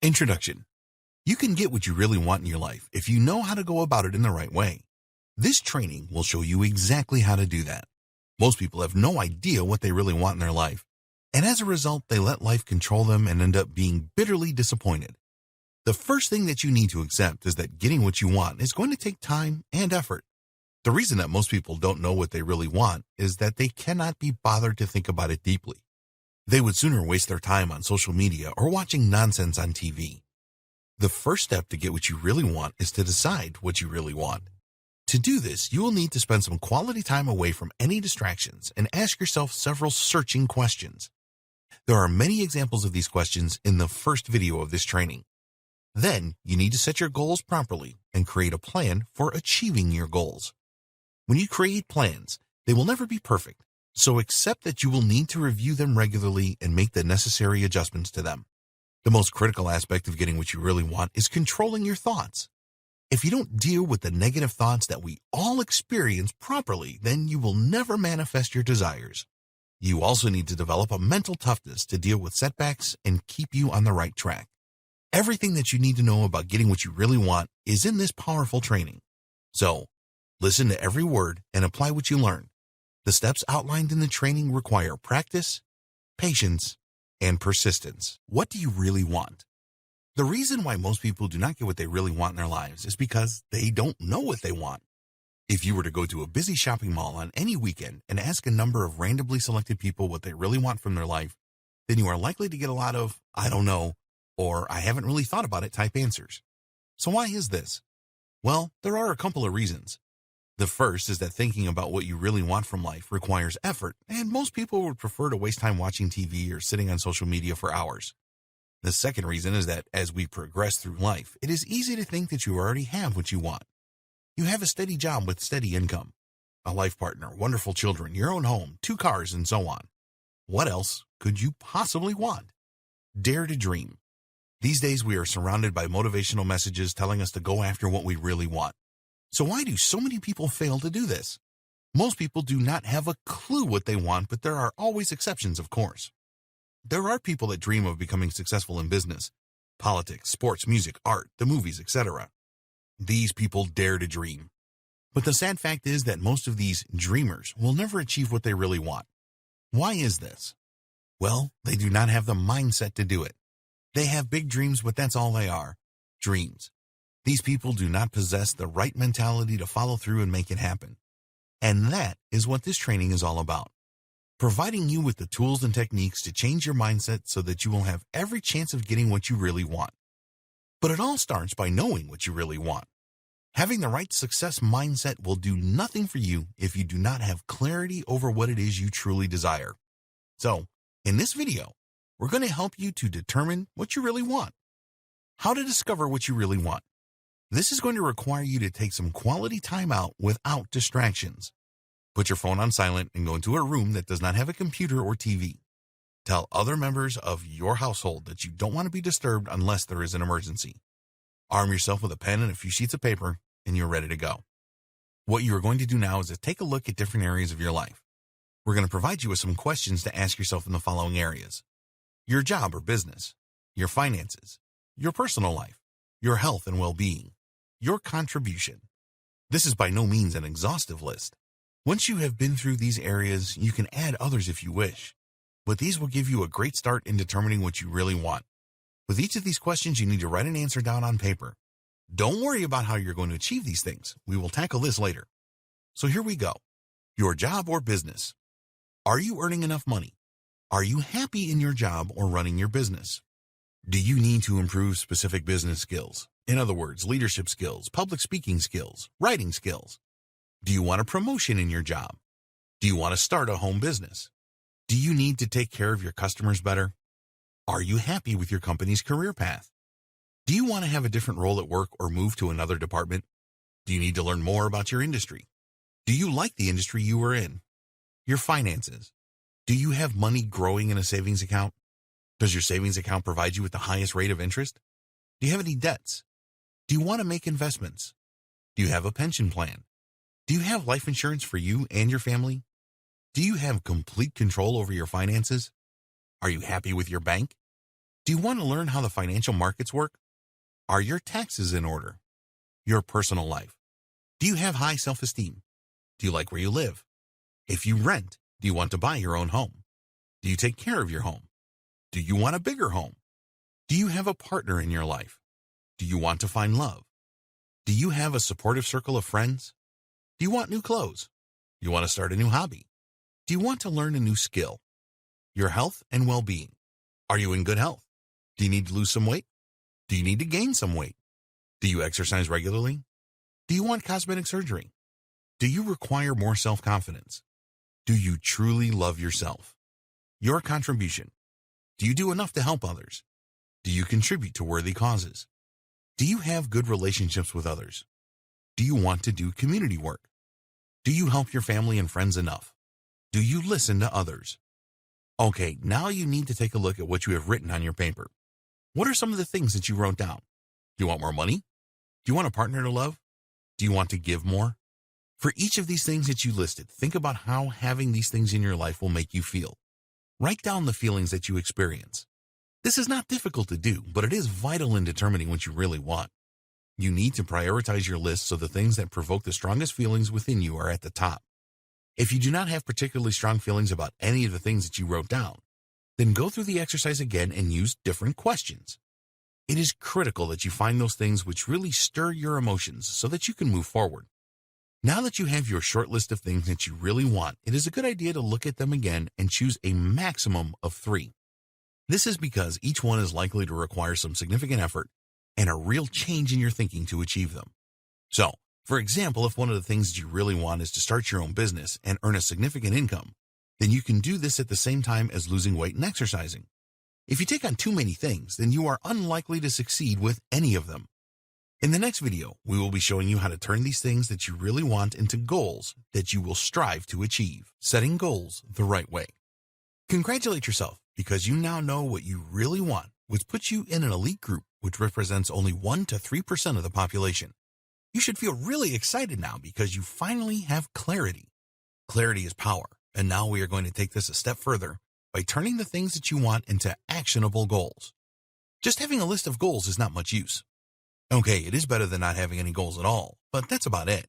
Introduction. You can get what you really want in your life if you know how to go about it in the right way. This training will show you exactly how to do that. Most people have no idea what they really want in their life, and as a result, they let life control them and end up being bitterly disappointed. The first thing that you need to accept is that getting what you want is going to take time and effort. The reason that most people don't know what they really want is that they cannot be bothered to think about it deeply. They would sooner waste their time on social media or watching nonsense on TV. The first step to get what you really want is to decide what you really want. To do this, you will need to spend some quality time away from any distractions and ask yourself several searching questions. There are many examples of these questions in the first video of this training. Then, you need to set your goals properly and create a plan for achieving your goals. When you create plans, they will never be perfect, so accept that you will need to review them regularly and make the necessary adjustments to them. The most critical aspect of getting what you really want is controlling your thoughts. If you don't deal with the negative thoughts that we all experience properly, then you will never manifest your desires. You also need to develop a mental toughness to deal with setbacks and keep you on the right track. Everything that you need to know about getting what you really want is in this powerful training. So, listen to every word and apply what you learn. The steps outlined in the training require practice, patience, and persistence. What do you really want? The reason why most people do not get what they really want in their lives is because they don't know what they want. If you were to go to a busy shopping mall on any weekend and ask a number of randomly selected people what they really want from their life, then you are likely to get a lot of, "I don't know," or "I haven't really thought about it" type answers. So why is this? Well, there are a couple of reasons. The first is that thinking about what you really want from life requires effort, and most people would prefer to waste time watching TV or sitting on social media for hours. The second reason is that as we progress through life, it is easy to think that you already have what you want. You have a steady job with steady income, a life partner, wonderful children, your own home, 2 cars, and so on. What else could you possibly want? Dare to dream. These days we are surrounded by motivational messages telling us to go after what we really want. So why do so many people fail to do this? Most people do not have a clue what they want, but there are always exceptions, of course. There are people that dream of becoming successful in business, politics, sports, music, art, the movies, etc. These people dare to dream. But the sad fact is that most of these dreamers will never achieve what they really want. Why is this? Well, they do not have the mindset to do it. They have big dreams, but that's all they are, dreams. These people do not possess the right mentality to follow through and make it happen. And that is what this training is all about. Providing you with the tools and techniques to change your mindset so that you will have every chance of getting what you really want. But it all starts by knowing what you really want. Having the right success mindset will do nothing for you if you do not have clarity over what it is you truly desire. So, in this video, we're going to help you to determine what you really want. How to discover what you really want. This is going to require you to take some quality time out without distractions. Put your phone on silent and go into a room that does not have a computer or TV. Tell other members of your household that you don't want to be disturbed unless there is an emergency. Arm yourself with a pen and a few sheets of paper, and you're ready to go. What you are going to do now is to take a look at different areas of your life. We're going to provide you with some questions to ask yourself in the following areas: your job or business, your finances, your personal life, your health and well-being, your contribution. This is by no means an exhaustive list. Once you have been through these areas, you can add others if you wish, but these will give you a great start in determining what you really want. With each of these questions, you need to write an answer down on paper. Don't worry about how you're going to achieve these things. We will tackle this later. So here we go. Your job or business. Are you earning enough money? Are you happy in your job or running your business? Do you need to improve specific business skills? In other words, leadership skills, public speaking skills, writing skills. Do you want a promotion in your job? Do you want to start a home business? Do you need to take care of your customers better? Are you happy with your company's career path? Do you want to have a different role at work or move to another department? Do you need to learn more about your industry? Do you like the industry you are in? Your finances. Do you have money growing in a savings account? Does your savings account provide you with the highest rate of interest? Do you have any debts? Do you want to make investments? Do you have a pension plan? Do you have life insurance for you and your family? Do you have complete control over your finances? Are you happy with your bank? Do you want to learn how the financial markets work? Are your taxes in order? Your personal life? Do you have high self-esteem? Do you like where you live? If you rent, do you want to buy your own home? Do you take care of your home? Do you want a bigger home? Do you have a partner in your life? Do you want to find love? Do you have a supportive circle of friends? Do you want new clothes? Do you want to start a new hobby? Do you want to learn a new skill? Your health and well-being. Are you in good health? Do you need to lose some weight? Do you need to gain some weight? Do you exercise regularly? Do you want cosmetic surgery? Do you require more self-confidence? Do you truly love yourself? Your contribution. Do you do enough to help others? Do you contribute to worthy causes? Do you have good relationships with others? Do you want to do community work? Do you help your family and friends enough? Do you listen to others? Okay, now you need to take a look at what you have written on your paper. What are some of the things that you wrote down? Do you want more money? Do you want a partner to love? Do you want to give more? For each of these things that you listed, think about how having these things in your life will make you feel. Write down the feelings that you experience. This is not difficult to do, but it is vital in determining what you really want. You need to prioritize your list so the things that provoke the strongest feelings within you are at the top. If you do not have particularly strong feelings about any of the things that you wrote down, then go through the exercise again and use different questions. It is critical that you find those things which really stir your emotions so that you can move forward. Now that you have your short list of things that you really want, it is a good idea to look at them again and choose a maximum of 3. This is because each one is likely to require some significant effort and a real change in your thinking to achieve them. So, for example, if one of the things that you really want is to start your own business and earn a significant income, then you can do this at the same time as losing weight and exercising. If you take on too many things, then you are unlikely to succeed with any of them. In the next video, we will be showing you how to turn these things that you really want into goals that you will strive to achieve, setting goals the right way. Congratulate yourself because you now know what you really want, which puts you in an elite group which represents only 1 to 3% of the population. You should feel really excited now because you finally have clarity. Clarity is power, and now we are going to take this a step further by turning the things that you want into actionable goals. Just having a list of goals is not much use. Okay, it is better than not having any goals at all, but that's about it.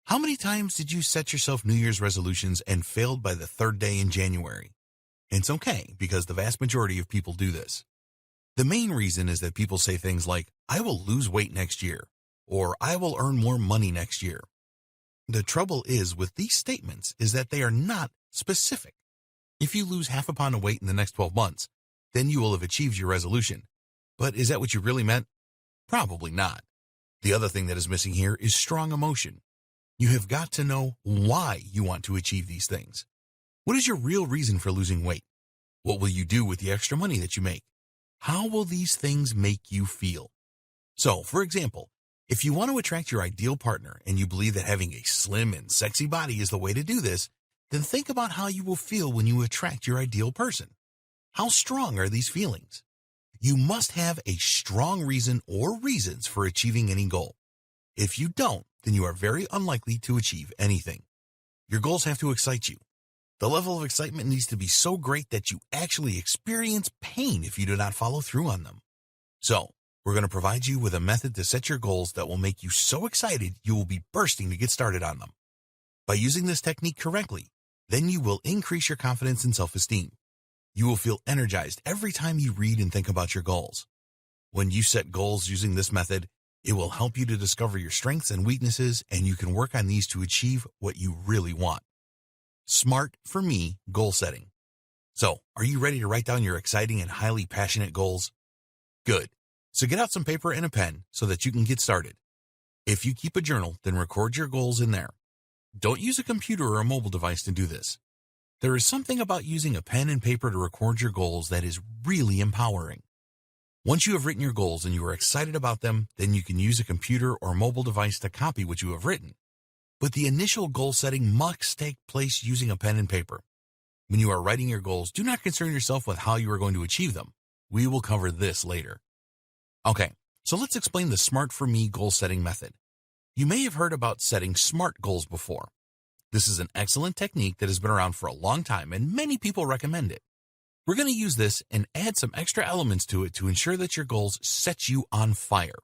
How many times did you set yourself New Year's resolutions and failed by the 3rd day in January? It's okay, because the vast majority of people do this. The main reason is that people say things like, I will lose weight next year, or I will earn more money next year. The trouble is with these statements is that they are not specific. If you lose half a pound of weight in the next 12 months, then you will have achieved your resolution. But is that what you really meant? Probably not. The other thing that is missing here is strong emotion. You have got to know why you want to achieve these things. What is your real reason for losing weight? What will you do with the extra money that you make? How will these things make you feel? So, for example, if you want to attract your ideal partner and you believe that having a slim and sexy body is the way to do this, then think about how you will feel when you attract your ideal person. How strong are these feelings? You must have a strong reason or reasons for achieving any goal. If you don't, then you are very unlikely to achieve anything. Your goals have to excite you. The level of excitement needs to be so great that you actually experience pain if you do not follow through on them. So, we're going to provide you with a method to set your goals that will make you so excited you will be bursting to get started on them. By using this technique correctly, then you will increase your confidence and self-esteem. You will feel energized every time you read and think about your goals. When you set goals using this method, it will help you to discover your strengths and weaknesses, and you can work on these to achieve what you really want. Smart for me goal setting. So, are you ready to write down your exciting and highly passionate goals? Good. So get out some paper and a pen so that you can get started. If you keep a journal, then record your goals in there. Don't use a computer or a mobile device to do this. There is something about using a pen and paper to record your goals that is really empowering. Once you have written your goals and you are excited about them, then you can use a computer or mobile device to copy what you have written. But the initial goal setting must take place using a pen and paper. When you are writing your goals, do not concern yourself with how you are going to achieve them. We will cover this later. Okay, so let's explain the Smart for Me goal setting method. You may have heard about setting SMART goals before. This is an excellent technique that has been around for a long time and many people recommend it. We're going to use this and add some extra elements to it to ensure that your goals set you on fire.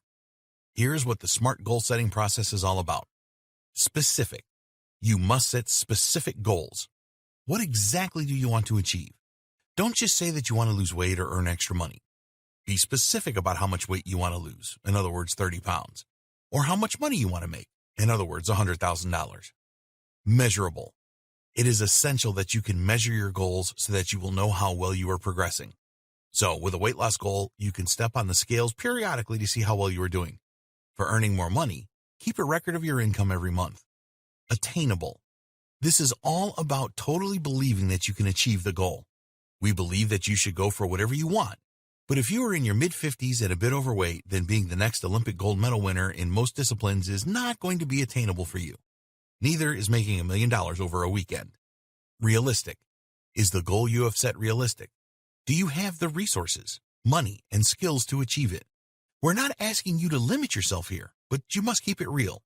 Here's what the SMART goal setting process is all about. Specific. You must set specific goals. What exactly do you want to achieve? Don't just say that you want to lose weight or earn extra money. Be specific about how much weight you want to lose, in other words, 30 pounds, or how much money you want to make, in other words, $100,000. Measurable. It is essential that you can measure your goals so that you will know how well you are progressing. So, with a weight loss goal, you can step on the scales periodically to see how well you are doing. For earning more money, keep a record of your income every month. Attainable. This is all about totally believing that you can achieve the goal. We believe that you should go for whatever you want. But if you are in your mid-50s and a bit overweight, then being the next Olympic gold medal winner in most disciplines is not going to be attainable for you. Neither is making $1 million over a weekend. Realistic. Is the goal you have set realistic? Do you have the resources, money, and skills to achieve it? We're not asking you to limit yourself here, but you must keep it real.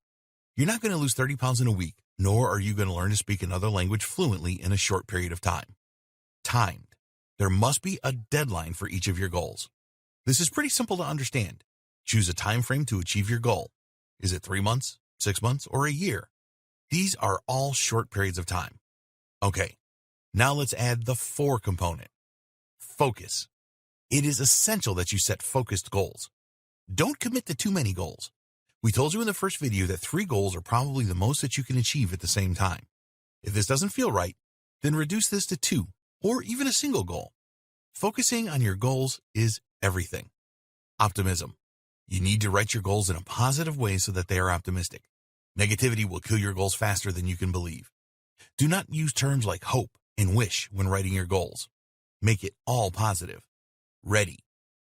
You're not going to lose 30 pounds in a week, nor are you going to learn to speak another language fluently in a short period of time. Timed. There must be a deadline for each of your goals. This is pretty simple to understand. Choose a time frame to achieve your goal. Is it 3 months, 6 months, or a year? These are all short periods of time. Okay, now let's add the 4 component. Focus. It is essential that you set focused goals. Don't commit to too many goals. We told you in the first video that 3 goals are probably the most that you can achieve at the same time. If this doesn't feel right, then reduce this to 2, or even a single goal. Focusing on your goals is everything. Optimism. You need to write your goals in a positive way so that they are optimistic. Negativity will kill your goals faster than you can believe. Do not use terms like hope and wish when writing your goals. Make it all positive. Ready.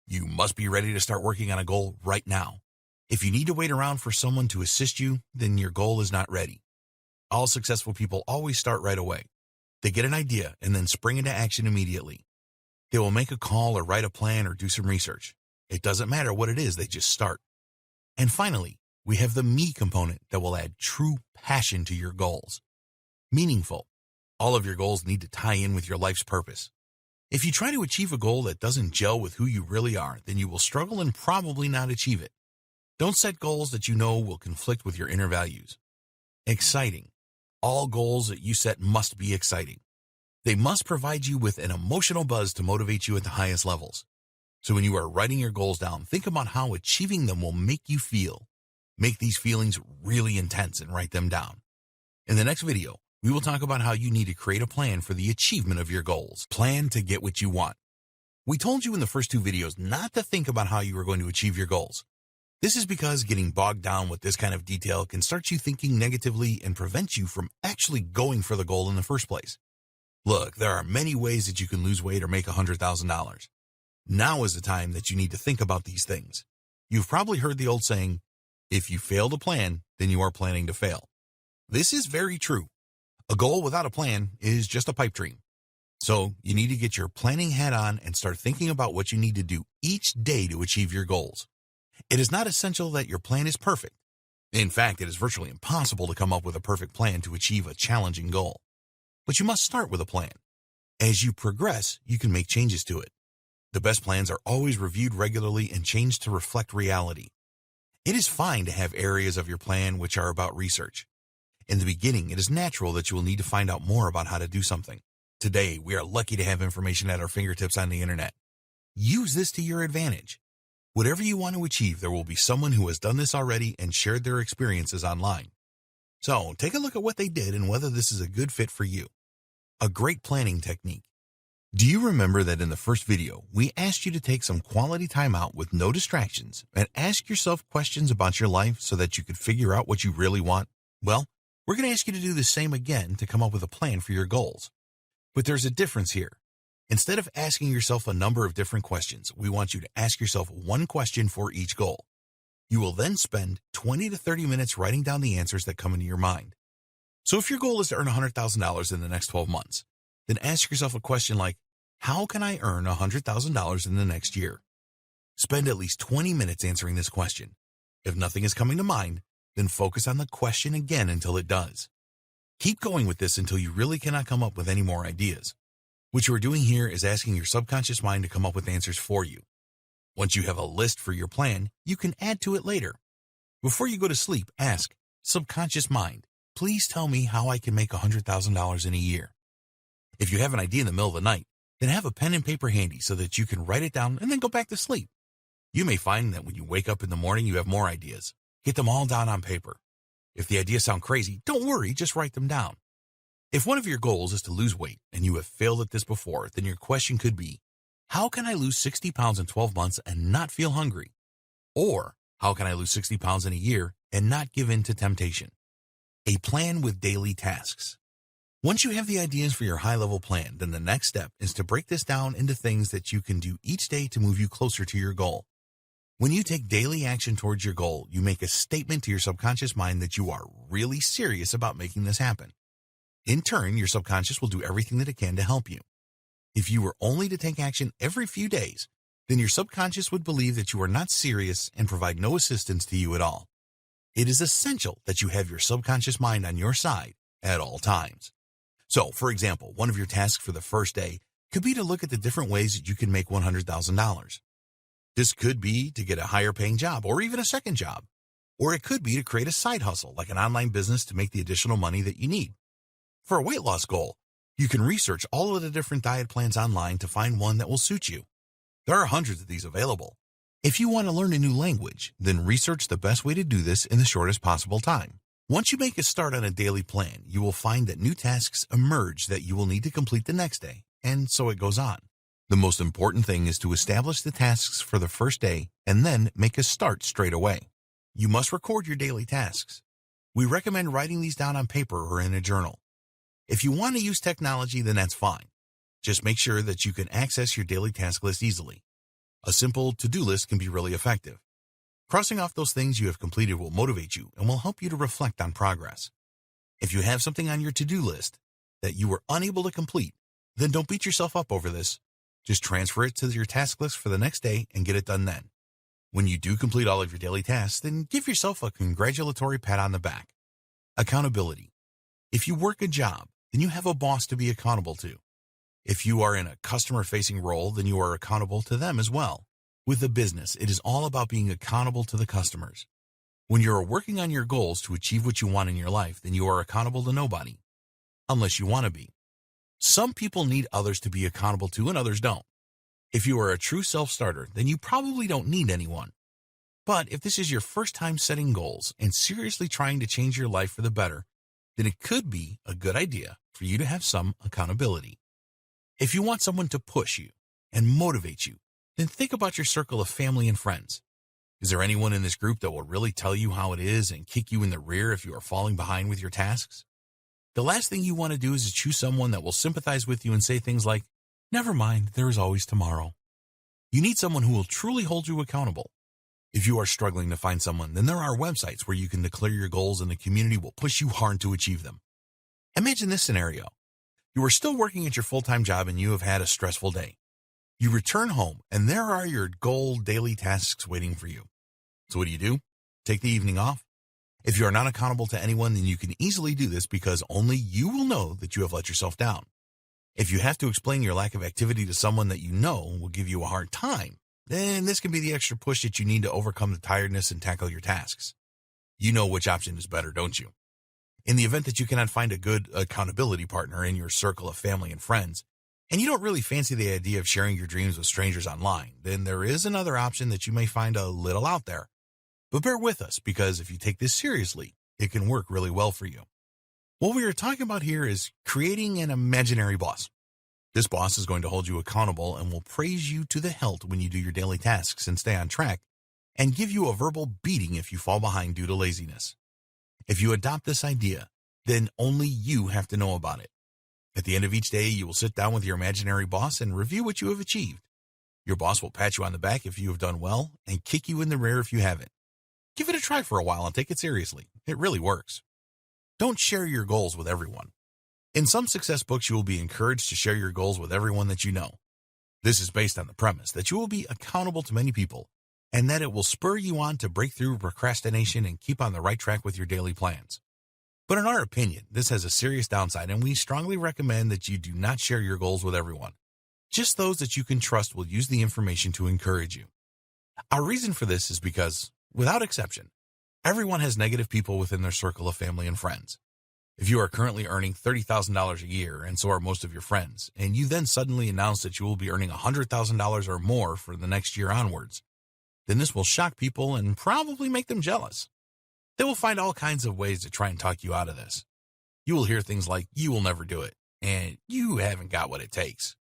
You must be ready to start working on a goal right now. If you need to wait around for someone to assist you, then your goal is not ready. All successful people always start right away. They get an idea and then spring into action immediately. They will make a call or write a plan or do some research. It doesn't matter what it is, they just start. And finally, we have the me component that will add true passion to your goals. Meaningful. All of your goals need to tie in with your life's purpose. If you try to achieve a goal that doesn't gel with who you really are, then you will struggle and probably not achieve it. Don't set goals that you know will conflict with your inner values. Exciting. All goals that you set must be exciting. They must provide you with an emotional buzz to motivate you at the highest levels. So when you are writing your goals down, think about how achieving them will make you feel. Make these feelings really intense and write them down. In the next video, we will talk about how you need to create a plan for the achievement of your goals. Plan to get what you want. We told you in the first 2 videos not to think about how you are going to achieve your goals. This is because getting bogged down with this kind of detail can start you thinking negatively and prevent you from actually going for the goal in the first place. Look, there are many ways that you can lose weight or make $100,000. Now is the time that you need to think about these things. You've probably heard the old saying, if you fail to plan, then you are planning to fail. This is very true. A goal without a plan is just a pipe dream. So you need to get your planning hat on and start thinking about what you need to do each day to achieve your goals. It is not essential that your plan is perfect. In fact, it is virtually impossible to come up with a perfect plan to achieve a challenging goal. But you must start with a plan. As you progress, you can make changes to it. The best plans are always reviewed regularly and changed to reflect reality. It is fine to have areas of your plan which are about research. In the beginning, it is natural that you will need to find out more about how to do something. Today, we are lucky to have information at our fingertips on the internet. Use this to your advantage. Whatever you want to achieve, there will be someone who has done this already and shared their experiences online. So, take a look at what they did and whether this is a good fit for you. A great planning technique. Do you remember that in the first video, we asked you to take some quality time out with no distractions and ask yourself questions about your life so that you could figure out what you really want? Well, we're going to ask you to do the same again to come up with a plan for your goals. But there's a difference here. Instead of asking yourself a number of different questions, we want you to ask yourself one question for each goal. You will then spend 20 to 30 minutes writing down the answers that come into your mind. So if your goal is to earn $100,000 in the next 12 months, then ask yourself a question like, how can I earn $100,000 in the next year? Spend at least 20 minutes answering this question. If nothing is coming to mind, then focus on the question again until it does. Keep going with this until you really cannot come up with any more ideas. What you are doing here is asking your subconscious mind to come up with answers for you. Once you have a list for your plan, you can add to it later. Before you go to sleep, ask, subconscious mind, please tell me how I can make $100,000 in a year. If you have an idea in the middle of the night, then have a pen and paper handy so that you can write it down and then go back to sleep. You may find that when you wake up in the morning, you have more ideas. Get them all down on paper. If the ideas sound crazy, don't worry, just write them down. If one of your goals is to lose weight and you have failed at this before, then your question could be, how can I lose 60 pounds in 12 months and not feel hungry? Or, how can I lose 60 pounds in a year and not give in to temptation? A plan with daily tasks. Once you have the ideas for your high-level plan, then the next step is to break this down into things that you can do each day to move you closer to your goal. When you take daily action towards your goal, you make a statement to your subconscious mind that you are really serious about making this happen. In turn, your subconscious will do everything that it can to help you. If you were only to take action every few days, then your subconscious would believe that you are not serious and provide no assistance to you at all. It is essential that you have your subconscious mind on your side at all times. So, for example, one of your tasks for the first day could be to look at the different ways that you can make $100,000. This could be to get a higher paying job or even a second job. Or it could be to create a side hustle like an online business to make the additional money that you need. For a weight loss goal, you can research all of the different diet plans online to find one that will suit you. There are hundreds of these available. If you want to learn a new language, then research the best way to do this in the shortest possible time. Once you make a start on a daily plan, you will find that new tasks emerge that you will need to complete the next day, and so it goes on. The most important thing is to establish the tasks for the first day and then make a start straight away. You must record your daily tasks. We recommend writing these down on paper or in a journal. If you want to use technology, then that's fine. Just make sure that you can access your daily task list easily. A simple to-do list can be really effective. Crossing off those things you have completed will motivate you and will help you to reflect on progress. If you have something on your to-do list that you were unable to complete, then don't beat yourself up over this. Just transfer it to your task list for the next day and get it done then. When you do complete all of your daily tasks, then give yourself a congratulatory pat on the back. Accountability. If you work a job, then you have a boss to be accountable to. If you are in a customer-facing role, then you are accountable to them as well. With a business, it is all about being accountable to the customers. When you are working on your goals to achieve what you want in your life, then you are accountable to nobody, unless you want to be. Some people need others to be accountable to and others don't. If you are a true self-starter, then you probably don't need anyone. But if this is your first time setting goals and seriously trying to change your life for the better, then it could be a good idea for you to have some accountability. If you want someone to push you and motivate you, then think about your circle of family and friends. Is there anyone in this group that will really tell you how it is and kick you in the rear if you are falling behind with your tasks? The last thing you want to do is to choose someone that will sympathize with you and say things like, "Never mind, there is always tomorrow." You need someone who will truly hold you accountable. If you are struggling to find someone, then there are websites where you can declare your goals and the community will push you hard to achieve them. Imagine this scenario. You are still working at your full-time job and you have had a stressful day. You return home and there are your goal daily tasks waiting for you. So what do? Take the evening off? If you are not accountable to anyone, then you can easily do this because only you will know that you have let yourself down. If you have to explain your lack of activity to someone that you know will give you a hard time, then this can be the extra push that you need to overcome the tiredness and tackle your tasks. You know which option is better, don't you? In the event that you cannot find a good accountability partner in your circle of family and friends, and you don't really fancy the idea of sharing your dreams with strangers online, then there is another option that you may find a little out there. But bear with us, because if you take this seriously, it can work really well for you. What we are talking about here is creating an imaginary boss. This boss is going to hold you accountable and will praise you to the hilt when you do your daily tasks and stay on track, and give you a verbal beating if you fall behind due to laziness. If you adopt this idea, then only you have to know about it. At the end of each day, you will sit down with your imaginary boss and review what you have achieved. Your boss will pat you on the back if you have done well and kick you in the rear if you haven't. Give it a try for a while and take it seriously. It really works. Don't share your goals with everyone. In some success books, you will be encouraged to share your goals with everyone that you know. This is based on the premise that you will be accountable to many people and that it will spur you on to break through procrastination and keep on the right track with your daily plans. But in our opinion, this has a serious downside, and we strongly recommend that you do not share your goals with everyone. Just those that you can trust will use the information to encourage you. Our reason for this is because, without exception, everyone has negative people within their circle of family and friends. If you are currently earning $30,000 a year, and so are most of your friends, and you then suddenly announce that you will be earning $100,000 or more for the next year onwards, then this will shock people and probably make them jealous. They will find all kinds of ways to try and talk you out of this. You will hear things like, "You will never do it," and "You haven't got what it takes."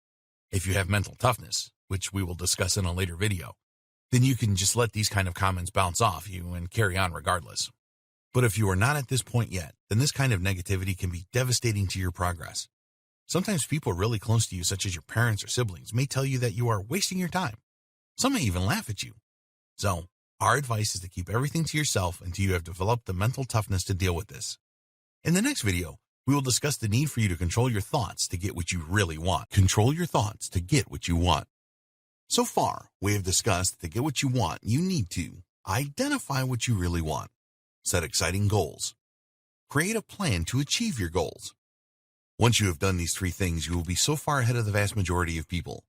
If you have mental toughness, which we will discuss in a later video, then you can just let these kind of comments bounce off you and carry on regardless. But if you are not at this point yet, then this kind of negativity can be devastating to your progress. Sometimes people really close to you, such as your parents or siblings, may tell you that you are wasting your time. Some may even laugh at you. So, our advice is to keep everything to yourself until you have developed the mental toughness to deal with this. In the next video, we will discuss the need for you to control your thoughts to get what you really want. Control your thoughts to get what you want. So far, we have discussed that to get what you want, you need to identify what you really want, set exciting goals, create a plan to achieve your goals. Once you have done these three things, you will be so far ahead of the vast majority of people.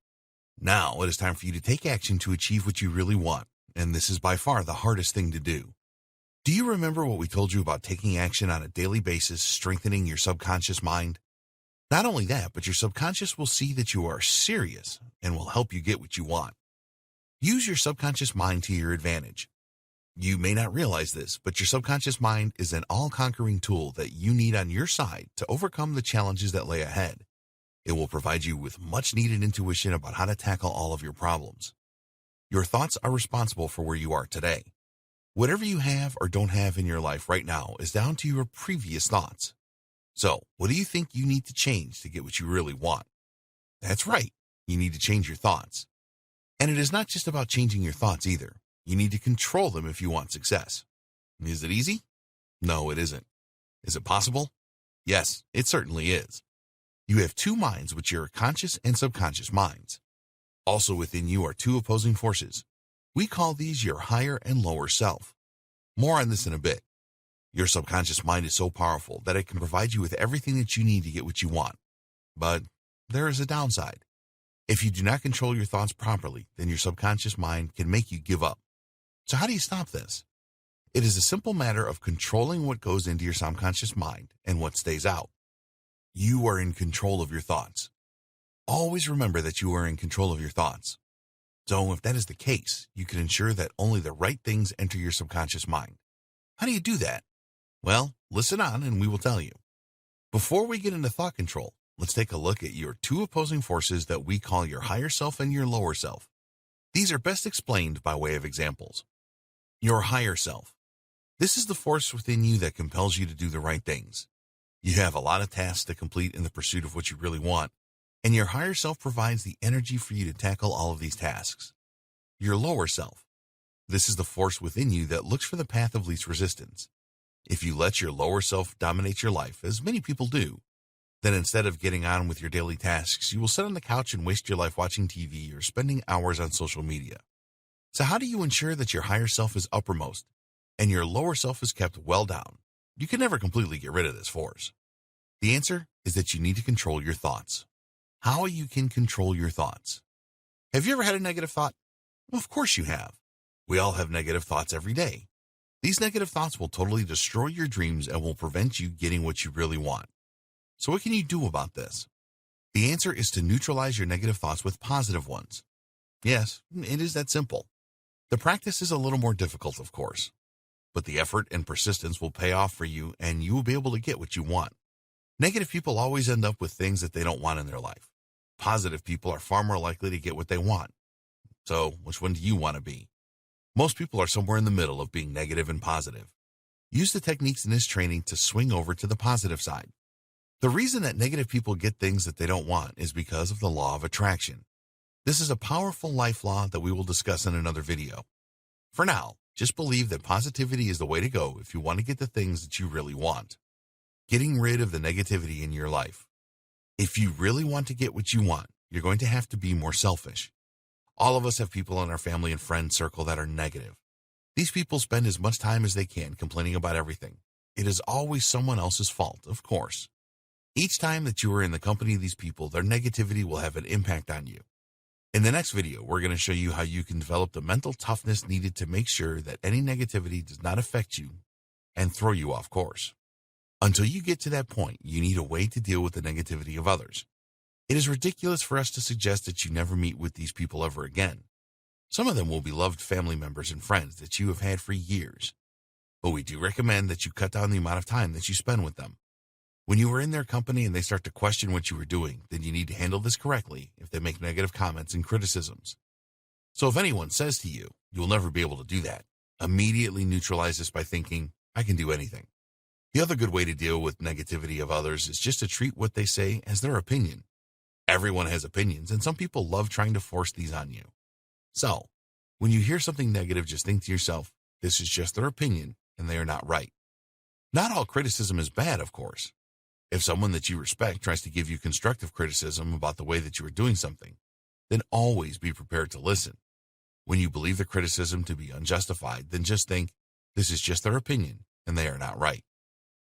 Now, it is time for you to take action to achieve what you really want, and this is by far the hardest thing to do. Do you remember what we told you about taking action on a daily basis, strengthening your subconscious mind? Not only that, but your subconscious will see that you are serious and will help you get what you want. Use your subconscious mind to your advantage. You may not realize this, but your subconscious mind is an all-conquering tool that you need on your side to overcome the challenges that lay ahead. It will provide you with much-needed intuition about how to tackle all of your problems. Your thoughts are responsible for where you are today. Whatever you have or don't have in your life right now is down to your previous thoughts. So, what do you think you need to change to get what you really want? That's right, you need to change your thoughts. And it is not just about changing your thoughts either. You need to control them if you want success. Is it easy? No, it isn't. Is it possible? Yes, it certainly is. You have two minds, which are conscious and subconscious minds. Also within you are two opposing forces. We call these your higher and lower self. More on this in a bit. Your subconscious mind is so powerful that it can provide you with everything that you need to get what you want. But there is a downside. If you do not control your thoughts properly, then your subconscious mind can make you give up. So how do you stop this? It is a simple matter of controlling what goes into your subconscious mind and what stays out. You are in control of your thoughts. Always remember that you are in control of your thoughts. So if that is the case, you can ensure that only the right things enter your subconscious mind. How do you do that? Well, listen on and we will tell you. Before we get into thought control, let's take a look at your two opposing forces that we call your higher self and your lower self. These are best explained by way of examples. Your higher self. This is the force within you that compels you to do the right things. You have a lot of tasks to complete in the pursuit of what you really want, and your higher self provides the energy for you to tackle all of these tasks. Your lower self. This is the force within you that looks for the path of least resistance. If you let your lower self dominate your life, as many people do, then instead of getting on with your daily tasks, you will sit on the couch and waste your life watching TV or spending hours on social media. So how do you ensure that your higher self is uppermost and your lower self is kept well down? You can never completely get rid of this force. The answer is that you need to control your thoughts. How you can control your thoughts. Have you ever had a negative thought? Well, of course you have. We all have negative thoughts every day. These negative thoughts will totally destroy your dreams and will prevent you getting what you really want. So what can you do about this? The answer is to neutralize your negative thoughts with positive ones. Yes, it is that simple. The practice is a little more difficult, of course, but the effort and persistence will pay off for you and you will be able to get what you want. Negative people always end up with things that they don't want in their life. Positive people are far more likely to get what they want. So, which one do you want to be? Most people are somewhere in the middle of being negative and positive. Use the techniques in this training to swing over to the positive side. The reason that negative people get things that they don't want is because of the law of attraction. This is a powerful life law that we will discuss in another video. For now, just believe that positivity is the way to go if you want to get the things that you really want. Getting rid of the negativity in your life. If you really want to get what you want, you're going to have to be more selfish. All of us have people in our family and friend circle that are negative. These people spend as much time as they can complaining about everything. it is always someone else's fault, of course. Each time that you are in the company of these people, their negativity will have an impact on you. In the next video, we're going to show you how you can develop the mental toughness needed to make sure that any negativity does not affect you and throw you off course. Until you get to that point, you need a way to deal with the negativity of others. It is ridiculous for us to suggest that you never meet with these people ever again. Some of them will be loved family members and friends that you have had for years. But we do recommend that you cut down the amount of time that you spend with them. When you are in their company and they start to question what you are doing, then you need to handle this correctly if they make negative comments and criticisms. So if anyone says to you, you'll never be able to do that, immediately neutralize this by thinking, I can do anything. The other good way to deal with negativity of others is just to treat what they say as their opinion. Everyone has opinions, and some people love trying to force these on you. So, when you hear something negative, just think to yourself, this is just their opinion, and they are not right. Not all criticism is bad, of course. If someone that you respect tries to give you constructive criticism about the way that you are doing something, then always be prepared to listen. When you believe the criticism to be unjustified, then just think, this is just their opinion, and they are not right.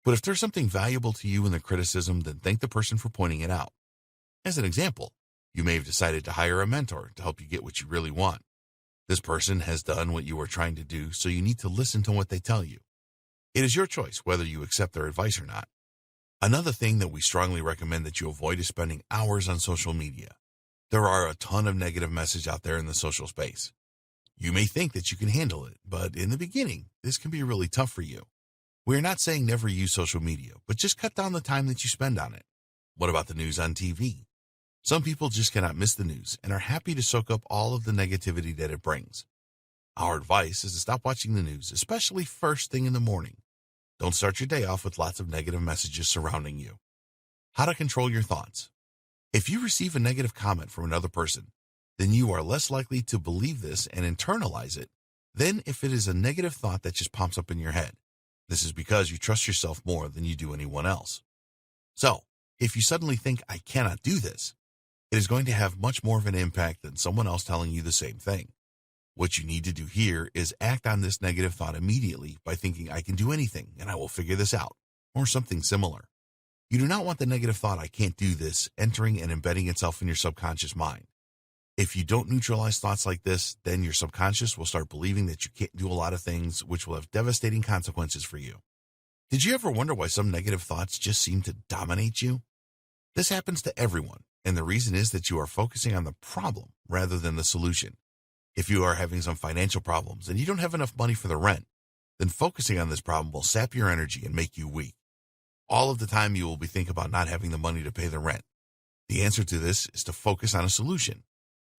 But if there's something valuable to you in the criticism, then thank the person for pointing it out. As an example, you may have decided to hire a mentor to help you get what you really want. This person has done what you are trying to do, so you need to listen to what they tell you. It is your choice whether you accept their advice or not. Another thing that we strongly recommend that you avoid is spending hours on social media. There are a ton of negative message out there in the social space. You may think that you can handle it, but in the beginning, this can be really tough for you. We're not saying never use social media, but just cut down the time that you spend on it. What about the news on TV? Some people just cannot miss the news and are happy to soak up all of the negativity that it brings. Our advice is to stop watching the news, especially first thing in the morning. Don't start your day off with lots of negative messages surrounding you. How to control your thoughts. If you receive a negative comment from another person, then you are less likely to believe this and internalize it than if it is a negative thought that just pops up in your head. This is because you trust yourself more than you do anyone else. So, if you suddenly think, I cannot do this, it is going to have much more of an impact than someone else telling you the same thing. What you need to do here is act on this negative thought immediately by thinking, I can do anything and I will figure this out, or something similar. You do not want the negative thought, I can't do this, entering and embedding itself in your subconscious mind. If you don't neutralize thoughts like this, then your subconscious will start believing that you can't do a lot of things, which will have devastating consequences for you. Did you ever wonder why some negative thoughts just seem to dominate you? This happens to everyone, and the reason is that you are focusing on the problem rather than the solution. If you are having some financial problems and you don't have enough money for the rent, then focusing on this problem will sap your energy and make you weak. All of the time you will be thinking about not having the money to pay the rent. The answer to this is to focus on a solution.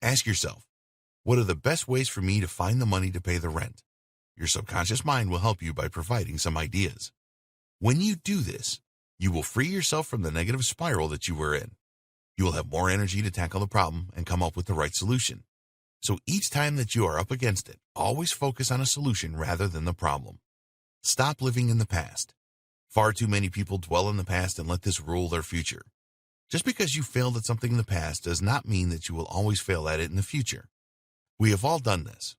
Ask yourself, what are the best ways for me to find the money to pay the rent? Your subconscious mind will help you by providing some ideas. When you do this, you will free yourself from the negative spiral that you were in. You will have more energy to tackle the problem and come up with the right solution. So each time that you are up against it, always focus on a solution rather than the problem. Stop living in the past. Far too many people dwell in the past and let this rule their future. Just because you failed at something in the past does not mean that you will always fail at it in the future. We have all done this.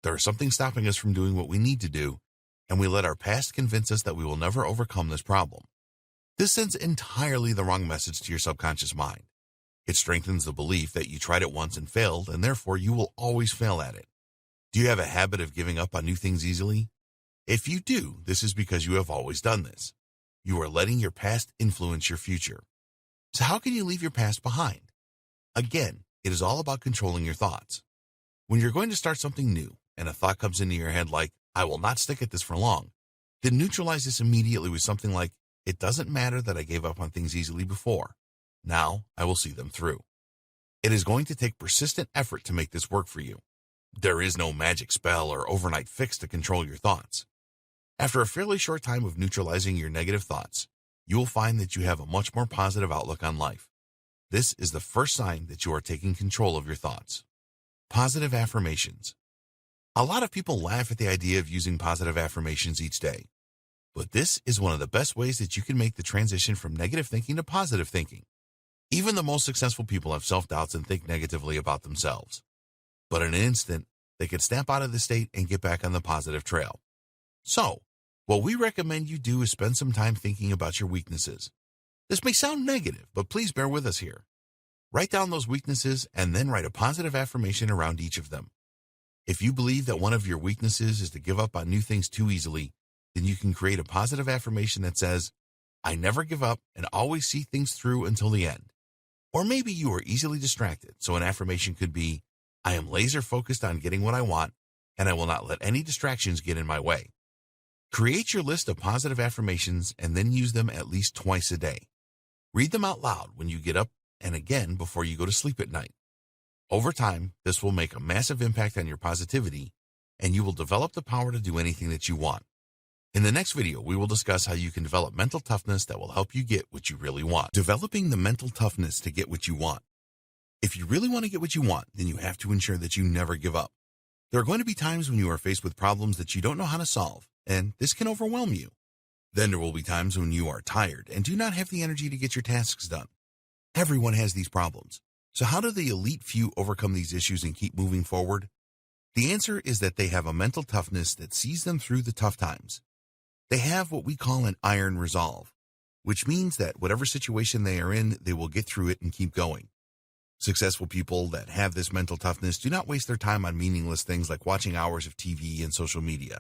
There is something stopping us from doing what we need to do, and we let our past convince us that we will never overcome this problem. This sends entirely the wrong message to your subconscious mind. It strengthens the belief that you tried it once and failed, and therefore you will always fail at it. Do you have a habit of giving up on new things easily? If you do, this is because you have always done this. You are letting your past influence your future. So how can you leave your past behind? Again, it is all about controlling your thoughts. When you're going to start something new and a thought comes into your head like, I will not stick at this for long, then neutralize this immediately with something like, it doesn't matter that I gave up on things easily before. Now I will see them through. It is going to take persistent effort to make this work for you. There is no magic spell or overnight fix to control your thoughts. After a fairly short time of neutralizing your negative thoughts, you will find that you have a much more positive outlook on life. This is the first sign that you are taking control of your thoughts. Positive affirmations. A lot of people laugh at the idea of using positive affirmations each day. But this is one of the best ways that you can make the transition from negative thinking to positive thinking. Even the most successful people have self-doubts and think negatively about themselves. But in an instant, they can snap out of the state and get back on the positive trail. So, What we recommend you do is spend some time thinking about your weaknesses. This may sound negative, but please bear with us here. Write down those weaknesses and then write a positive affirmation around each of them. If you believe that one of your weaknesses is to give up on new things too easily, then you can create a positive affirmation that says, I never give up and always see things through until the end. Or maybe you are easily distracted, so an affirmation could be, I am laser focused on getting what I want, and I will not let any distractions get in my way. Create your list of positive affirmations and then use them at least twice a day. Read them out loud when you get up and again before you go to sleep at night. Over time, this will make a massive impact on your positivity, and you will develop the power to do anything that you want. In the next video, we will discuss how you can develop mental toughness that will help you get what you really want. Developing the mental toughness to get what you want. If you really want to get what you want, then you have to ensure that you never give up. There are going to be times when you are faced with problems that you don't know how to solve, and this can overwhelm you. Then there will be times when you are tired and do not have the energy to get your tasks done. Everyone has these problems. So how do the elite few overcome these issues and keep moving forward? The answer is that they have a mental toughness that sees them through the tough times. They have what we call an iron resolve, which means that whatever situation they are in, they will get through it and keep going. Successful people that have this mental toughness do not waste their time on meaningless things like watching hours of TV and social media.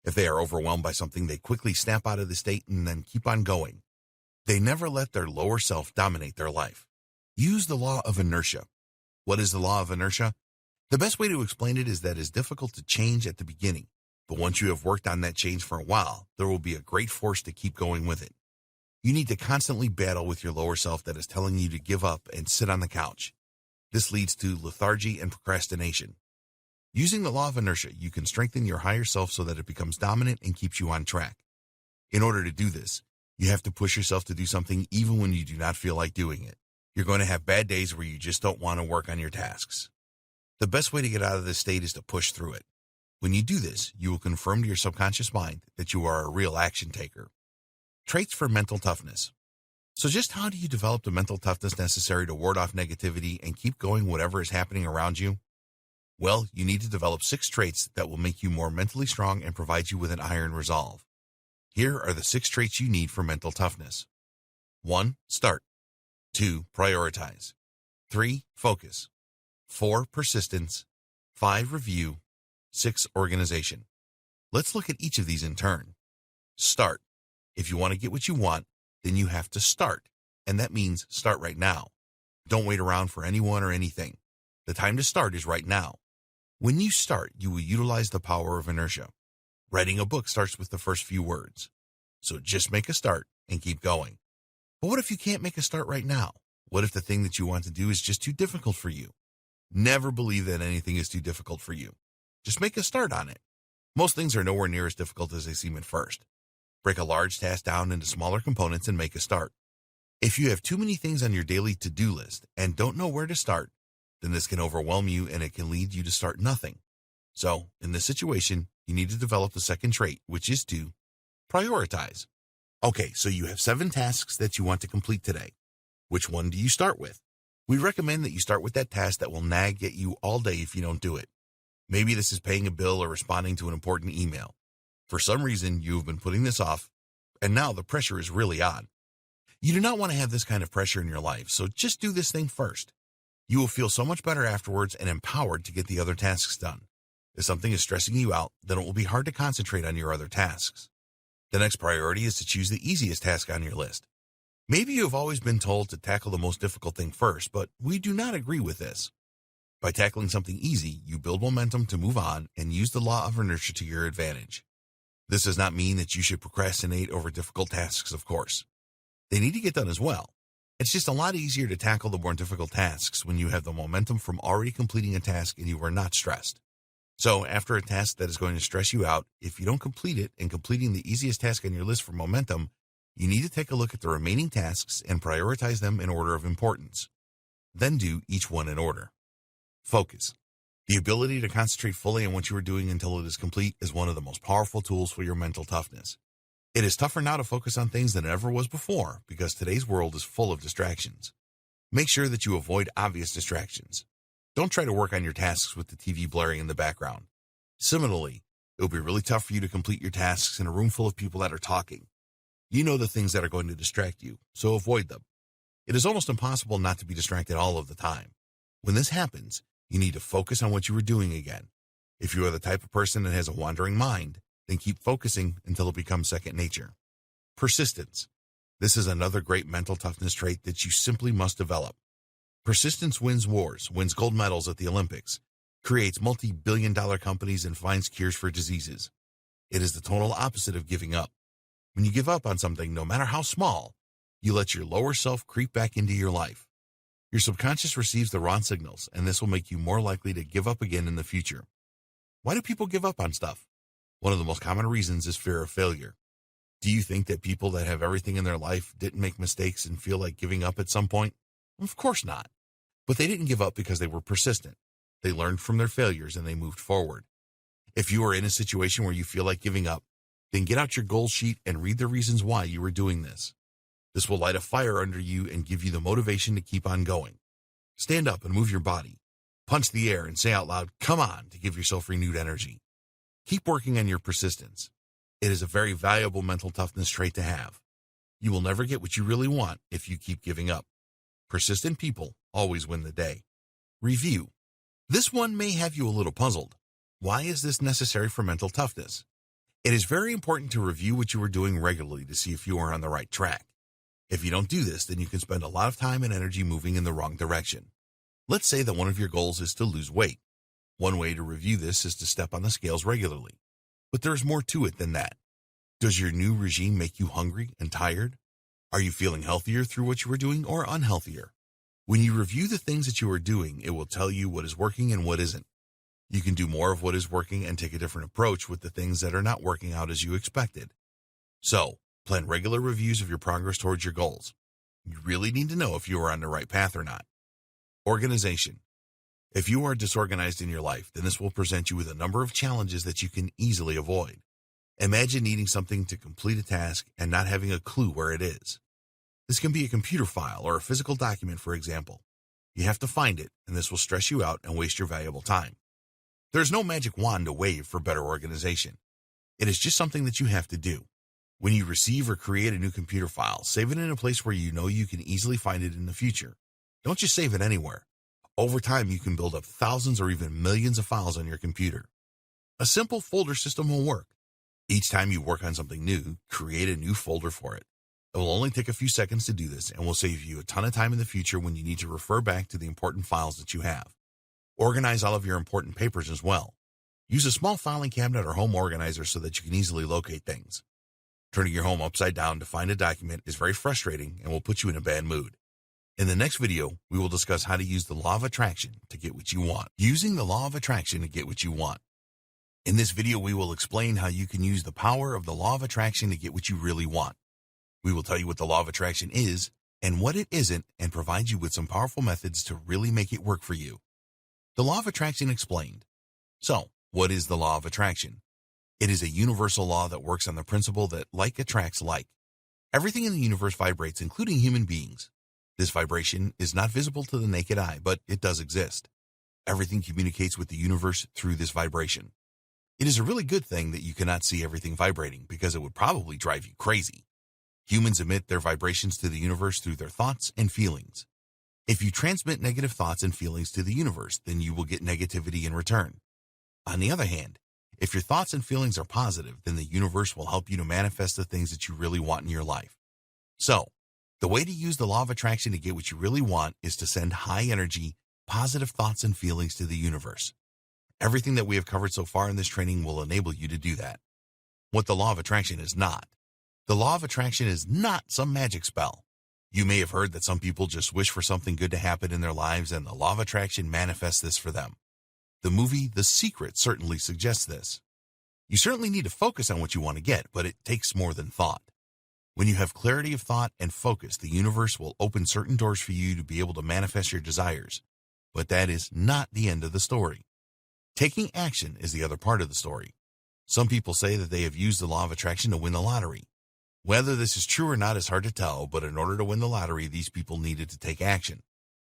If they are overwhelmed by something, they quickly snap out of the state and then keep on going. They never let their lower self dominate their life. Use the law of inertia. What is the law of inertia? The best way to explain it is that it's difficult to change at the beginning, but once you have worked on that change for a while, there will be a great force to keep going with it. You need to constantly battle with your lower self that is telling you to give up and sit on the couch. This leads to lethargy and procrastination. Using the law of inertia, you can strengthen your higher self so that it becomes dominant and keeps you on track. In order to do this, you have to push yourself to do something even when you do not feel like doing it. You're going to have bad days where you just don't want to work on your tasks. The best way to get out of this state is to push through it. When you do this, you will confirm to your subconscious mind that you are a real action taker. Traits for mental toughness. So just how do you develop the mental toughness necessary to ward off negativity and keep going whatever is happening around you? Well, you need to develop 6 traits that will make you more mentally strong and provide you with an iron resolve. Here are the 6 traits you need for mental toughness. 1. Start. 2. Prioritize. 3. Focus. 4. Persistence. 5. Review. 6. Organization. Let's look at each of these in turn. Start. If you want to get what you want, then you have to start, and that means start right now. Don't wait around for anyone or anything. The time to start is right now. When you start, you will utilize the power of inertia. Writing a book starts with the first few words. So just make a start and keep going. But what if you can't make a start right now? What if the thing that you want to do is just too difficult for you? Never believe that anything is too difficult for you. Just make a start on it. Most things are nowhere near as difficult as they seem at first. Break a large task down into smaller components and make a start. If you have too many things on your daily to-do list and don't know where to start, then this can overwhelm you and it can lead you to start nothing. So, in this situation, you need to develop the second trait, which is to prioritize. Okay, so you have 7 tasks that you want to complete today. Which one do you start with? We recommend that you start with that task that will nag at you all day if you don't do it. Maybe this is paying a bill or responding to an important email. For some reason, you have been putting this off, and now the pressure is really on. You do not want to have this kind of pressure in your life, so just do this thing first. You will feel so much better afterwards and empowered to get the other tasks done. If something is stressing you out, then it will be hard to concentrate on your other tasks. The next priority is to choose the easiest task on your list. Maybe you have always been told to tackle the most difficult thing first, but we do not agree with this. By tackling something easy, you build momentum to move on and use the law of inertia to your advantage. This does not mean that you should procrastinate over difficult tasks, of course. They need to get done as well. It's just a lot easier to tackle the more difficult tasks when you have the momentum from already completing a task and you are not stressed. So after a task that is going to stress you out, if you don't complete it and completing the easiest task on your list for momentum, you need to take a look at the remaining tasks and prioritize them in order of importance. Then do each one in order. Focus. The ability to concentrate fully on what you are doing until it is complete is one of the most powerful tools for your mental toughness. It is tougher now to focus on things than it ever was before because today's world is full of distractions. Make sure that you avoid obvious distractions. Don't try to work on your tasks with the TV blaring in the background. Similarly, It'll be really tough for you to complete your tasks in a room full of people that are talking. You know the things that are going to distract you, so avoid them. It is almost impossible not to be distracted all of the time. When this happens, you need to focus on what you were doing again. If you are the type of person that has a wandering mind, then keep focusing until it becomes second nature. Persistence. This is another great mental toughness trait that you simply must develop. Persistence wins wars, wins gold medals at the Olympics, creates multi-billion-dollar companies, and finds cures for diseases. It is the total opposite of giving up. When you give up on something, no matter how small, you let your lower self creep back into your life. Your subconscious receives the wrong signals, and this will make you more likely to give up again in the future. Why do people give up on stuff? One of the most common reasons is fear of failure. Do you think that people that have everything in their life didn't make mistakes and feel like giving up at some point? Of course not. But they didn't give up because they were persistent. They learned from their failures and they moved forward. If you are in a situation where you feel like giving up, then get out your goal sheet and read the reasons why you were doing this. This will light a fire under you and give you the motivation to keep on going. Stand up and move your body. Punch the air and say out loud, "Come on," to give yourself renewed energy. Keep working on your persistence. It is a very valuable mental toughness trait to have. You will never get what you really want if you keep giving up. Persistent people always win the day. Review. This one may have you a little puzzled. Why is this necessary for mental toughness? It is very important to review what you are doing regularly to see if you are on the right track. If you don't do this, then you can spend a lot of time and energy moving in the wrong direction. Let's say that one of your goals is to lose weight. One way to review this is to step on the scales regularly. But there is more to it than that. Does your new regime make you hungry and tired? Are you feeling healthier through what you are doing or unhealthier? When you review the things that you are doing, it will tell you what is working and what isn't. You can do more of what is working and take a different approach with the things that are not working out as you expected. So, plan regular reviews of your progress towards your goals. You really need to know if you are on the right path or not. Organization. If you are disorganized in your life, then this will present you with a number of challenges that you can easily avoid. Imagine needing something to complete a task and not having a clue where it is. This can be a computer file or a physical document, for example. You have to find it, and this will stress you out and waste your valuable time. There's no magic wand to wave for better organization. It is just something that you have to do. When you receive or create a new computer file, save it in a place where you know you can easily find it in the future. Don't just save it anywhere. Over time, you can build up thousands or even millions of files on your computer. A simple folder system will work. Each time you work on something new, create a new folder for it. It will only take a few seconds to do this and will save you a ton of time in the future when you need to refer back to the important files that you have. Organize all of your important papers as well. Use a small filing cabinet or home organizer so that you can easily locate things. Turning your home upside down to find a document is very frustrating and will put you in a bad mood. In the next video, we will discuss how to use the law of attraction to get what you want. Using the law of attraction to get what you want. In this video, we will explain how you can use the power of the law of attraction to get what you really want. We will tell you what the law of attraction is and what it isn't and provide you with some powerful methods to really make it work for you. The law of attraction explained. So, what is the law of attraction? It is a universal law that works on the principle that like attracts like. Everything in the universe vibrates, including human beings. This vibration is not visible to the naked eye, but it does exist. Everything communicates with the universe through this vibration. It is a really good thing that you cannot see everything vibrating because it would probably drive you crazy. Humans emit their vibrations to the universe through their thoughts and feelings. If you transmit negative thoughts and feelings to the universe, then you will get negativity in return. On the other hand, if your thoughts and feelings are positive, then the universe will help you to manifest the things that you really want in your life. So, the way to use the law of attraction to get what you really want is to send high energy, positive thoughts and feelings to the universe. Everything that we have covered so far in this training will enable you to do that. What the law of attraction is not. The law of attraction is not some magic spell. You may have heard that some people just wish for something good to happen in their lives and the law of attraction manifests this for them. The movie The Secret certainly suggests this. You certainly need to focus on what you want to get, but it takes more than thought. When you have clarity of thought and focus, the universe will open certain doors for you to be able to manifest your desires. But that is not the end of the story. Taking action is the other part of the story. Some people say that they have used the law of attraction to win the lottery. Whether this is true or not is hard to tell, but in order to win the lottery, these people needed to take action.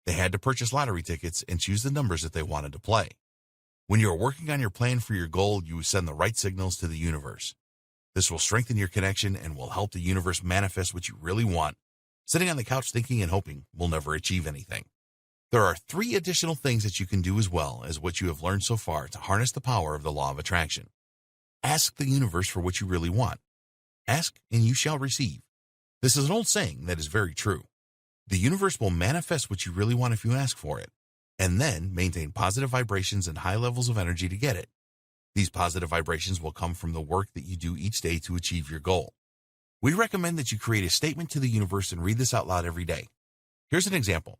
They had to purchase lottery tickets and choose the numbers that they wanted to play. When you are working on your plan for your goal, you send the right signals to the universe. This will strengthen your connection and will help the universe manifest what you really want. Sitting on the couch thinking and hoping will never achieve anything. There are 3 additional things that you can do as well as what you have learned so far to harness the power of the law of attraction. Ask the universe for what you really want. Ask and you shall receive. This is an old saying that is very true. The universe will manifest what you really want if you ask for it, and then maintain positive vibrations and high levels of energy to get it. These positive vibrations will come from the work that you do each day to achieve your goal. We recommend that you create a statement to the universe and read this out loud every day. Here's an example.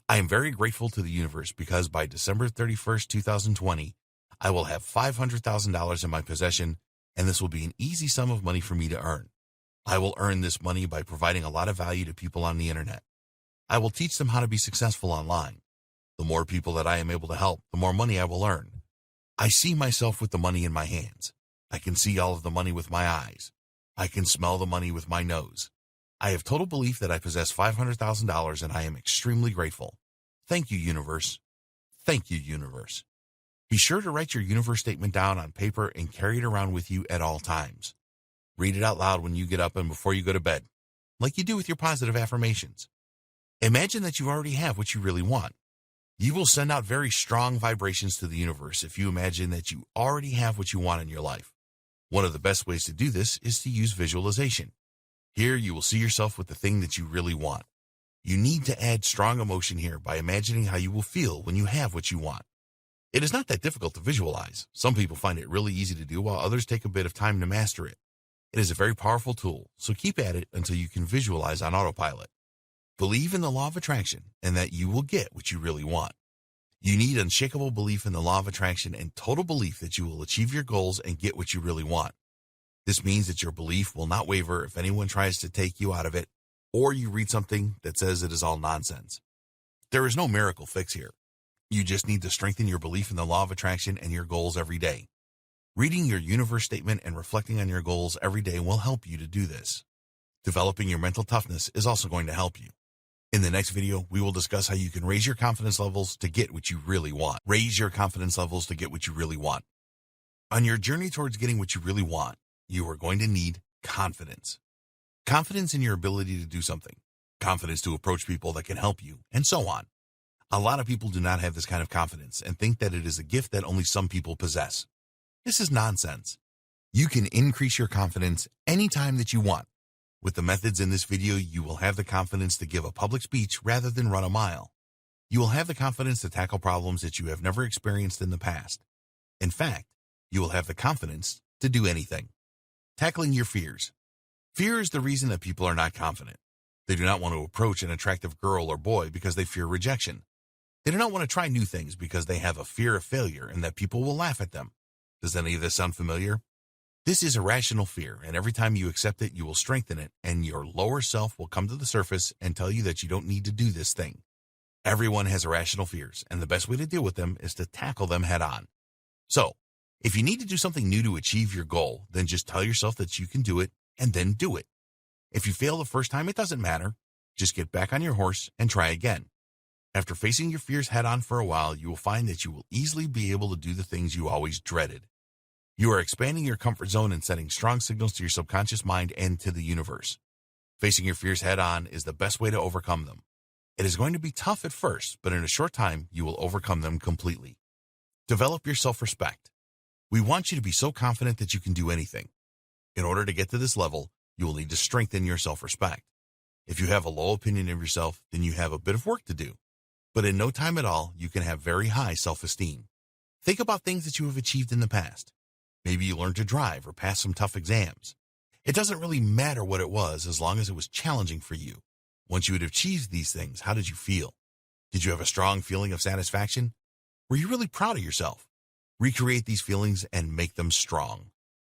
I am very grateful to the universe because by December 31st, 2020, I will have $500,000 in my possession, and this will be an easy sum of money for me to earn. I will earn this money by providing a lot of value to people on the internet. I will teach them how to be successful online. The more people that I am able to help, the more money I will earn. I see myself with the money in my hands. I can see all of the money with my eyes. I can smell the money with my nose. I have total belief that I possess $500,000 and I am extremely grateful. Thank you, universe. Thank you, universe. Be sure to write your universe statement down on paper and carry it around with you at all times. Read it out loud when you get up and before you go to bed, like you do with your positive affirmations. Imagine that you already have what you really want. You will send out very strong vibrations to the universe if you imagine that you already have what you want in your life. One of the best ways to do this is to use visualization. Here you will see yourself with the thing that you really want. You need to add strong emotion here by imagining how you will feel when you have what you want. It is not that difficult to visualize. Some people find it really easy to do, while others take a bit of time to master it. It is a very powerful tool, so keep at it until you can visualize on autopilot. Believe in the law of attraction and that you will get what you really want. You need unshakable belief in the law of attraction and total belief that you will achieve your goals and get what you really want. This means that your belief will not waver if anyone tries to take you out of it, or you read something that says it is all nonsense. There is no miracle fix here. You just need to strengthen your belief in the law of attraction and your goals every day. Reading your universe statement and reflecting on your goals every day will help you to do this. Developing your mental toughness is also going to help you. In the next video, we will discuss how you can raise your confidence levels to get what you really want. Raise your confidence levels to get what you really want. On your journey towards getting what you really want, you are going to need confidence. Confidence in your ability to do something. Confidence to approach people that can help you, and so on. A lot of people do not have this kind of confidence and think that it is a gift that only some people possess. This is nonsense. You can increase your confidence anytime that you want. With the methods in this video, you will have the confidence to give a public speech rather than run a mile. You will have the confidence to tackle problems that you have never experienced in the past. In fact, you will have the confidence to do anything. Tackling your fears. Fear is the reason that people are not confident. They do not want to approach an attractive girl or boy because they fear rejection. They do not want to try new things because they have a fear of failure and that people will laugh at them. Does any of this sound familiar? This is irrational fear, and every time you accept it, you will strengthen it, and your lower self will come to the surface and tell you that you don't need to do this thing. Everyone has irrational fears, and the best way to deal with them is to tackle them head on. So, if you need to do something new to achieve your goal, then just tell yourself that you can do it, and then do it. If you fail the first time, it doesn't matter. Just get back on your horse and try again. After facing your fears head on for a while, you will find that you will easily be able to do the things you always dreaded. You are expanding your comfort zone and sending strong signals to your subconscious mind and to the universe. Facing your fears head on is the best way to overcome them. It is going to be tough at first, but in a short time, you will overcome them completely. Develop your self-respect. We want you to be so confident that you can do anything. In order to get to this level, you will need to strengthen your self-respect. If you have a low opinion of yourself, then you have a bit of work to do. But in no time at all, you can have very high self-esteem. Think about things that you have achieved in the past. Maybe you learned to drive or pass some tough exams. It doesn't really matter what it was as long as it was challenging for you. Once you had achieved these things, how did you feel? Did you have a strong feeling of satisfaction? Were you really proud of yourself? Recreate these feelings and make them strong.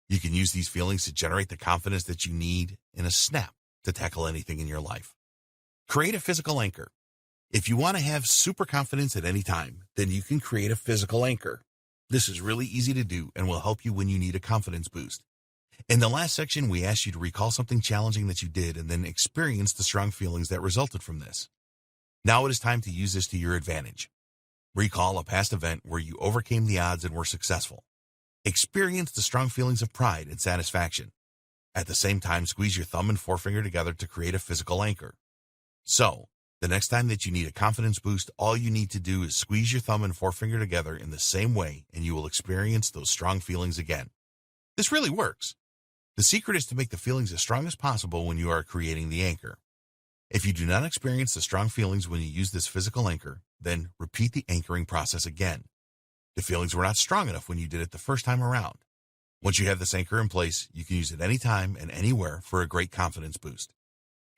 You can use these feelings to generate the confidence that you need in a snap to tackle anything in your life. Create a physical anchor. If you want to have super confidence at any time, then you can create a physical anchor. This is really easy to do and will help you when you need a confidence boost. In the last section, we asked you to recall something challenging that you did and then experience the strong feelings that resulted from this. Now it is time to use this to your advantage. Recall a past event where you overcame the odds and were successful. Experience the strong feelings of pride and satisfaction. At the same time, squeeze your thumb and forefinger together to create a physical anchor. So, the next time that you need a confidence boost, all you need to do is squeeze your thumb and forefinger together in the same way, and you will experience those strong feelings again. This really works. The secret is to make the feelings as strong as possible when you are creating the anchor. If you do not experience the strong feelings when you use this physical anchor, then repeat the anchoring process again. The feelings were not strong enough when you did it the first time around. Once you have this anchor in place, you can use it anytime and anywhere for a great confidence boost.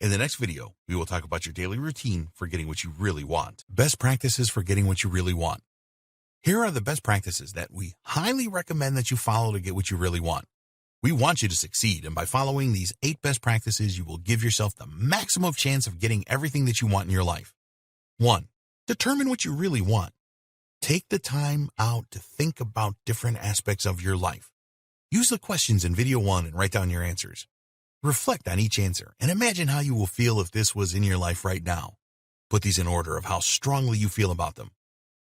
In the next video, we will talk about your daily routine for getting what you really want. Best practices for getting what you really want. Here are the best practices that we highly recommend that you follow to get what you really want. We want you to succeed, and by following these 8 best practices, you will give yourself the maximum chance of getting everything that you want in your life. 1. Determine what you really want. Take the time out to think about different aspects of your life. Use the questions in video 1 and write down your answers. Reflect on each answer and imagine how you will feel if this was in your life right now. Put these in order of how strongly you feel about them.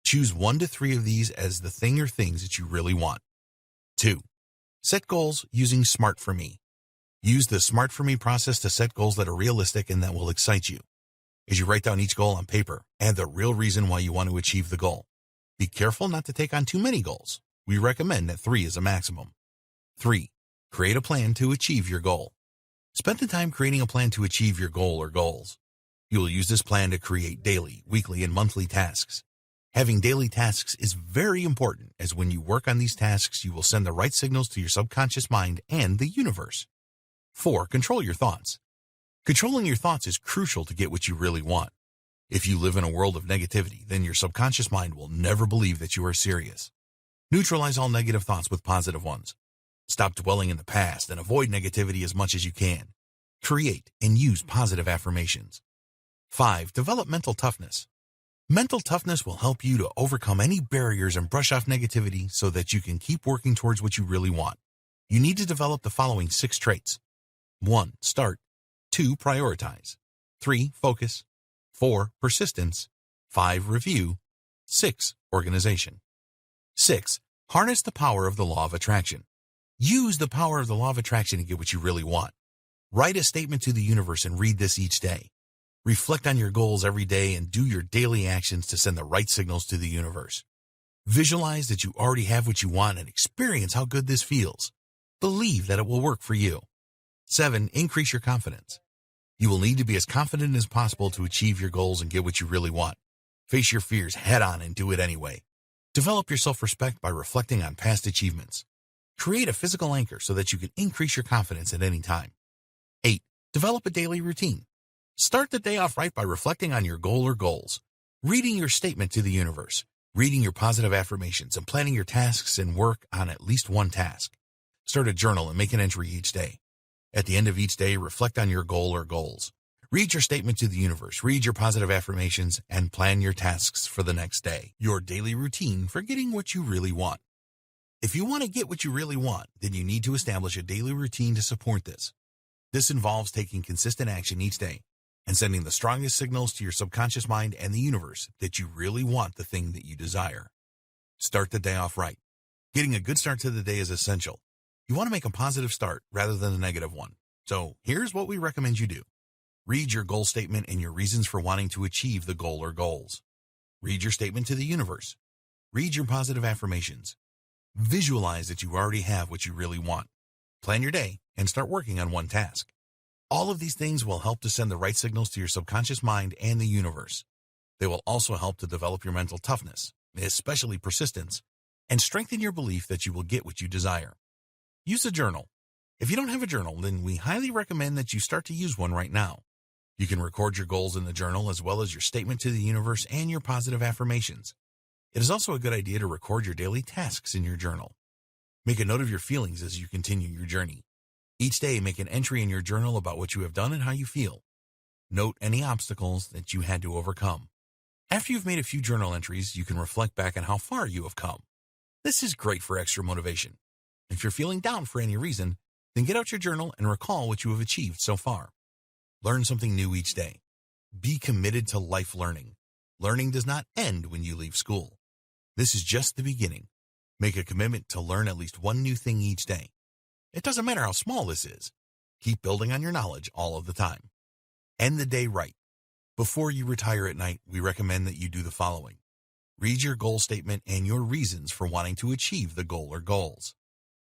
Choose 1 to 3 of these as the thing or things that you really want. 2. Set goals using SMART for Me. Use the SMART for Me process to set goals that are realistic and that will excite you. As you write down each goal on paper, add the real reason why you want to achieve the goal. Be careful not to take on too many goals. We recommend that 3 is a maximum. 3. Create a plan to achieve your goal. Spend the time creating a plan to achieve your goal or goals. You will use this plan to create daily, weekly, and monthly tasks. Having daily tasks is very important, as when you work on these tasks, you will send the right signals to your subconscious mind and the universe. 4. Control your thoughts. Controlling your thoughts is crucial to get what you really want. If you live in a world of negativity, then your subconscious mind will never believe that you are serious. Neutralize all negative thoughts with positive ones. Stop dwelling in the past and avoid negativity as much as you can. Create and use positive affirmations. 5. Develop mental toughness. Mental toughness will help you to overcome any barriers and brush off negativity so that you can keep working towards what you really want. You need to develop the following 6 traits. 1. Start. 2. Prioritize. 3. Focus. 4. Persistence. 5. Review. 6. Organization. 6. Harness the power of the law of attraction. Use the power of the law of attraction to get what you really want. Write a statement to the universe and read this each day. Reflect on your goals every day and do your daily actions to send the right signals to the universe. Visualize that you already have what you want and experience how good this feels. Believe that it will work for you. 7. Increase your confidence. You will need to be as confident as possible to achieve your goals and get what you really want. Face your fears head on and do it anyway. Develop your self-respect by reflecting on past achievements. Create a physical anchor so that you can increase your confidence at any time. 8. Develop a daily routine. Start the day off right by reflecting on your goal or goals, reading your statement to the universe, reading your positive affirmations, and planning your tasks and work on at least one task. Start a journal and make an entry each day. At the end of each day, reflect on your goal or goals. Read your statement to the universe, read your positive affirmations, and plan your tasks for the next day. Your daily routine for getting what you really want. If you want to get what you really want, then you need to establish a daily routine to support this. This involves taking consistent action each day and sending the strongest signals to your subconscious mind and the universe that you really want the thing that you desire. Start the day off right. Getting a good start to the day is essential. You want to make a positive start rather than a negative one. So here's what we recommend you do. Read your goal statement and your reasons for wanting to achieve the goal or goals. Read your statement to the universe. Read your positive affirmations. Visualize that you already have what you really want. Plan your day and start working on one task. All of these things will help to send the right signals to your subconscious mind and the universe. They will also help to develop your mental toughness, especially persistence, and strengthen your belief that you will get what you desire. Use a journal. If you don't have a journal, then we highly recommend that you start to use one right now. You can record your goals in the journal as well as your statement to the universe and your positive affirmations. It is also a good idea to record your daily tasks in your journal. Make a note of your feelings as you continue your journey. Each day, make an entry in your journal about what you have done and how you feel. Note any obstacles that you had to overcome. After you've made a few journal entries, you can reflect back on how far you have come. This is great for extra motivation. If you're feeling down for any reason, then get out your journal and recall what you have achieved so far. Learn something new each day. Be committed to life learning. Learning does not end when you leave school. This is just the beginning. Make a commitment to learn at least one new thing each day. It doesn't matter how small this is. Keep building on your knowledge all of the time. End the day right. Before you retire at night, we recommend that you do the following. Read your goal statement and your reasons for wanting to achieve the goal or goals.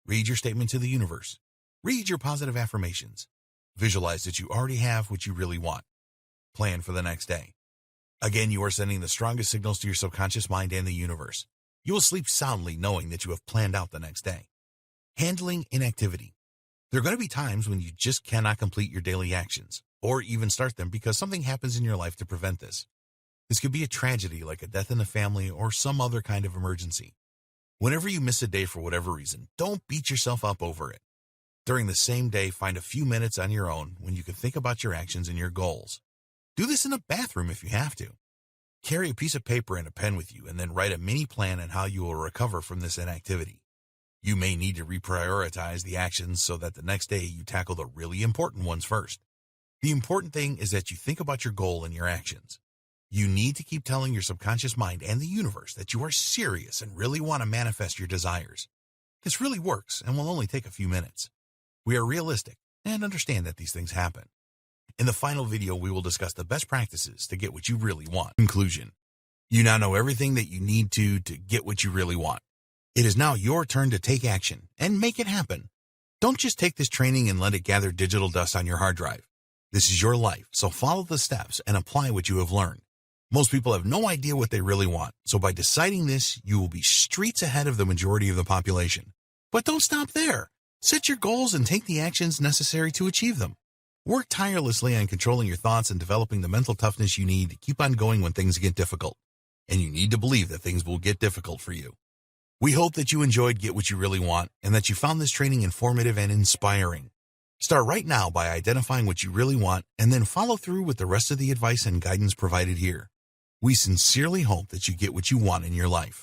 Read your statement to the universe. Read your positive affirmations. Visualize that you already have what you really want. Plan for the next day. Again, you are sending the strongest signals to your subconscious mind and the universe. You will sleep soundly knowing that you have planned out the next day. Handling inactivity. There are going to be times when you just cannot complete your daily actions, or even start them because something happens in your life to prevent this. This could be a tragedy like a death in the family or some other kind of emergency. Whenever you miss a day for whatever reason, don't beat yourself up over it. During the same day, find a few minutes on your own when you can think about your actions and your goals. Do this in a bathroom if you have to. Carry a piece of paper and a pen with you and then write a mini plan on how you will recover from this inactivity. You may need to reprioritize the actions so that the next day you tackle the really important ones first. The important thing is that you think about your goal and your actions. You need to keep telling your subconscious mind and the universe that you are serious and really want to manifest your desires. This really works and will only take a few minutes. We are realistic and understand that these things happen. In the final video, we will discuss the best practices to get what you really want. Conclusion. You now know everything that you need to get what you really want. It is now your turn to take action and make it happen. Don't just take this training and let it gather digital dust on your hard drive. This is your life, so follow the steps and apply what you have learned. Most people have no idea what they really want, so by deciding this, you will be streets ahead of the majority of the population. But don't stop there. Set your goals and take the actions necessary to achieve them. Work tirelessly on controlling your thoughts and developing the mental toughness you need to keep on going when things get difficult. And you need to believe that things will get difficult for you. We hope that you enjoyed Get What You Really Want and that you found this training informative and inspiring. Start right now by identifying what you really want and then follow through with the rest of the advice and guidance provided here. We sincerely hope that you get what you want in your life.